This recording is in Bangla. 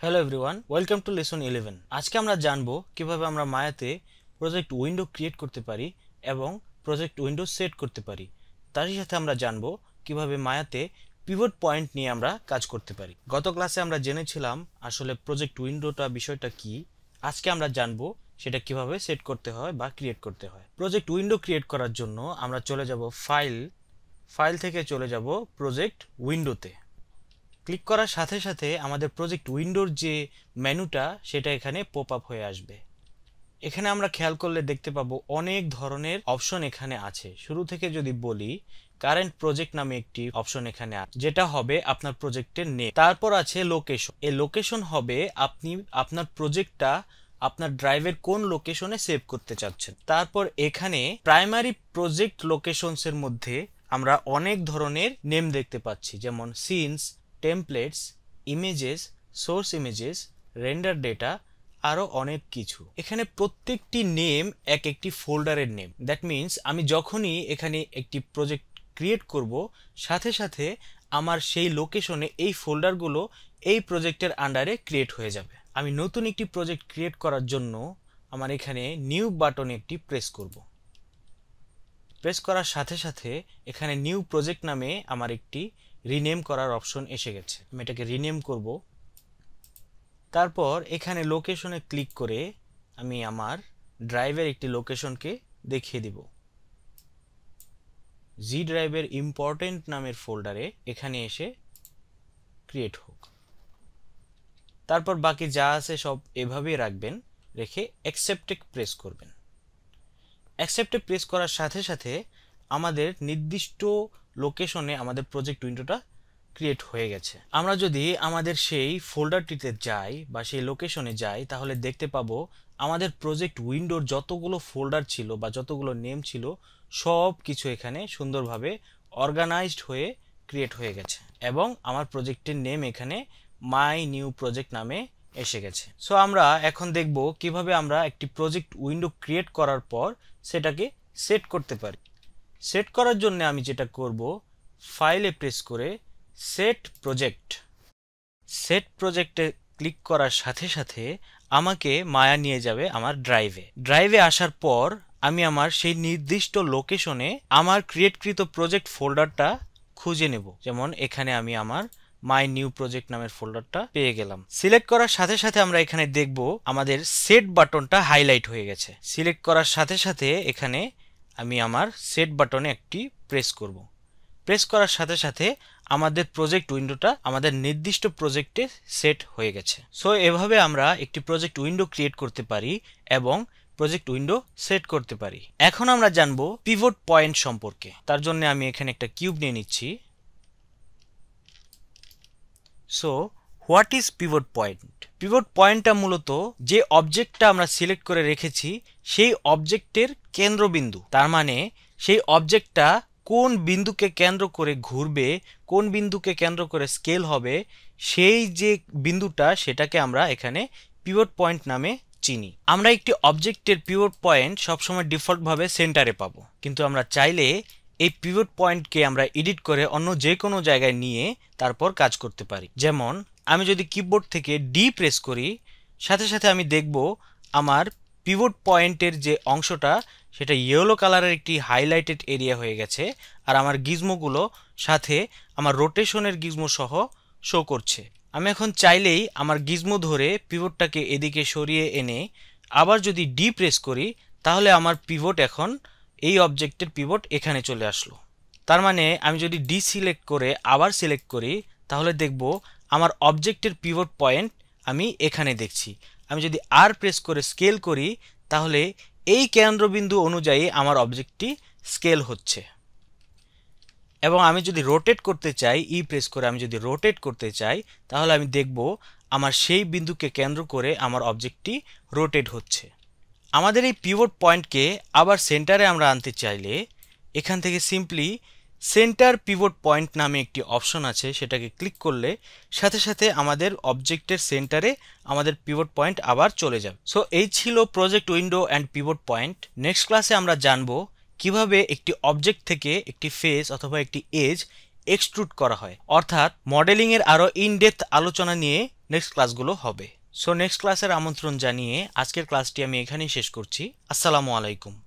Hello everyone, welcome to lesson 11। আজকে আমরা জানবো কিভাবে আমরা মায়াতে প্রজেক্ট উইন্ডো ক্রিয়েট করতে পারি এবং প্রজেক্ট উইন্ডো সেট করতে পারি। তারই সাথে আমরা জানবো কিভাবে মায়াতে পিভট পয়েন্ট নিয়ে আমরা কাজ করতে পারি। গত ক্লাসে আমরা জেনেছিলাম আসলে প্রজেক্ট উইন্ডোটা বিষয়টা কি। আজকে আমরা জানবো সেটা কিভাবে সেট করতে হয় বা ক্রিয়েট করতে হয়। প্রজেক্ট উইন্ডো ক্রিয়েট করার জন্য আমরা চলে যাব ফাইল থেকে চলে যাব প্রজেক্ট উইন্ডোতে। ক্লিক করার সাথে সাথে আমাদের প্রজেক্ট উইন্ডোর যে মেনুটা সেটা এখানে পপ আপ হয়ে আসবে। এখানে আমরা খেয়াল করলে দেখতে পাবো অনেক ধরনের অপশন এখানে আছে। শুরু থেকে যদি বলি, কারেন্ট প্রজেক্ট নামে একটি অপশন এখানে আছে, যেটা হবে আপনার প্রজেক্টের নেম। তারপর আছে লোকেশন। এই লোকেশন হবে আপনি আপনার প্রজেক্টটা আপনার ড্রাইভের কোন লোকেশনে সেভ করতে চাচ্ছেন। তারপর এখানে প্রাইমারি প্রজেক্ট লোকেশনস এর মধ্যে আমরা অনেক ধরনের নেম দেখতে পাচ্ছি, যেমন scenes, templates, images, source images, render data, আরও অনেক কিছু। এখানে প্রত্যেকটি নেম এক একটি ফোল্ডারের নেম। দ্যাট মিনস আমি যখনই এখানে একটি প্রজেক্ট ক্রিয়েট করব, সাথে সাথে আমার সেই লোকেশনে এই ফোল্ডারগুলো এই প্রজেক্টের আন্ডারে ক্রিয়েট হয়ে যাবে। আমি নতুন একটি প্রজেক্ট ক্রিয়েট করার জন্য আমার এখানে নিউ বাটনে একটি প্রেস করব। প্রেস করার সাথে সাথে এখানে নিউ প্রজেক্ট নামে আমার একটি রিনেম করার অপশন এসে গেছে। আমি এটাকে রিনেম করব। তারপর এখানে লোকেশনে ক্লিক করে আমি আমার ড্রাইভের একটি লোকেশনকে দেখিয়ে দিব। জি ড্রাইভের ইম্পর্টেন্ট নামের ফোল্ডারে এখানে এসে ক্রিয়েট হোক। তারপর বাকি যা আছে সব এভাবেই রাখবেন, রেখে অ্যাকসেপ্টে প্রেস করবেন। অ্যাকসেপ্টে প্রেস করার সাথে সাথে আমাদের নির্দিষ্ট লোকেশনে আমাদের প্রজেক্ট উইন্ডোটা ক্রিয়েট হয়ে গেছে। আমরা যদি আমাদের সেই ফোল্ডারটিতে যাই বা সেই লোকেশনে যাই, তাহলে দেখতে পাবো আমাদের প্রজেক্ট উইন্ডোর যতগুলো ফোল্ডার ছিল বা যতগুলো নেম ছিল সব কিছু এখানে সুন্দরভাবে অর্গানাইজড হয়ে ক্রিয়েট হয়ে গেছে এবং আমার প্রজেক্টের নেম এখানে মাই নিউ প্রজেক্ট নামে এসে গেছে। সো আমরা এখন দেখব কিভাবে আমরা একটি প্রজেক্ট উইন্ডো ক্রিয়েট করার পর সেটাকে সেট করতে পারি। সেট করার জন্য আমি যেটা করব, ফাইলে প্রেস করে সেট প্রজেক্টে ক্লিক করার সাথে সাথে আমাকে মায়া নিয়ে যাবে আমার ড্রাইভে আসার পর আমি আমার সেই নির্দিষ্ট লোকেশনে আমার ক্রিয়েটকৃত প্রজেক্ট ফোল্ডারটা খুঁজে নেব। যেমন এখানে আমি আমার মাই নিউ প্রজেক্ট নামের ফোল্ডারটা পেয়ে গেলাম। সিলেক্ট করার সাথে সাথে আমরা এখানে দেখব আমাদের সেট বাটনটা হাইলাইট হয়ে গেছে। সিলেক্ট করার সাথে সাথে এখানে আমি আমার সেট বাটনে একটি প্রেস করব। প্রেস করার সাথে সাথে আমাদের প্রজেক্ট উইন্ডোটা আমাদের নির্দিষ্ট প্রজেক্টে সেট হয়ে গেছে। সো এভাবে আমরা একটি প্রজেক্ট উইন্ডো ক্রিয়েট করতে পারি এবং প্রজেক্ট উইন্ডো সেট করতে পারি। এখন আমরা জানবো পিভট পয়েন্ট সম্পর্কে। তার জন্য আমি এখানে একটা কিউব নিয়ে নিচ্ছি। So what is pivot point? Pivot পয়েন্টটা মূলত যে অবজেক্টটা আমরা সিলেক্ট করে রেখেছি সেই অবজেক্টের কেন্দ্রবিন্দু। তার মানে সেই অবজেক্টটা কোন বিন্দুকে কেন্দ্র করে ঘুরবে, কোন বিন্দুকে কেন্দ্র করে স্কেল হবে, সেই যে বিন্দুটা সেটাকে আমরা এখানে পিভট পয়েন্ট নামে চিনি। আমরা একটি অবজেক্টের পিভট পয়েন্ট সবসময় ডিফল্টভাবে সেন্টারে পাবো, কিন্তু আমরা চাইলে এই পিভট পয়েন্টকে আমরা এডিট করে অন্য যে কোনো জায়গায় নিয়ে তারপর কাজ করতে পারি। যেমন আমি যদি কিবোর্ড থেকে ডি প্রেস করি, সাথে সাথে আমি দেখব আমার পিভট পয়েন্টের যে অংশটা সেটা ইয়েলো কালারের একটি হাইলাইটেড এরিয়া হয়ে গেছে, আর আমার গিজমোগুলো সাথে আমার রোটেশনের গিজমো সহ শো করছে। আমি এখন চাইলেই আমার গিজমো ধরে পিভটটাকে এদিকে সরিয়ে এনে আবার যদি ডি প্রেস করি, তাহলে আমার পিভট এখন এই অবজেক্টের পিভট এখানে চলে আসলো। তার মানে আমি যদি ডি সিলেক্ট করে আবার সিলেক্ট করি, তাহলে দেখব আমার অবজেক্টের পিভট পয়েন্ট আমি এখানে দেখছি। আমি যদি আর প্রেস করে স্কেল করি, তাহলে এই কেন্দ্রবিন্দু অনুযায়ী আমার অবজেক্টটি স্কেল হচ্ছে। এবং আমি যদি রোটেট করতে চাই, ই প্রেস করে আমি যদি রোটেট করতে চাই, তাহলে আমি দেখব আমার সেই বিন্দুকে কেন্দ্র করে আমার অবজেক্টটি রোটেট হচ্ছে। আমাদের এই পিভট পয়েন্টকে আবার সেন্টারে আমরা আনতে চাইলে এখান থেকে সিম্পলি সেন্টার পিভট পয়েন্ট নামে একটি অপশন আছে, সেটাকে ক্লিক করলে সাথে সাথে আমাদের অবজেক্টের সেন্টারে আমাদের পিভট পয়েন্ট আবার চলে যাবে। সো এই ছিল project window and pivot point. Next ক্লাসে আমরা জানবো কিভাবে একটি অবজেক্ট থেকে একটি ফেস অথবা একটি এজ এক্সট্রুড করা হয়, অর্থাৎ মডেলিং এর আরো ইন ডেপথ আলোচনা নিয়ে নেক্সট ক্লাসগুলো হবে। সো নেক্সট ক্লাসের আমন্ত্রণ জানিয়ে আজকের ক্লাসটি আমি এখানেই শেষ করছি। আসসালামু আলাইকুম।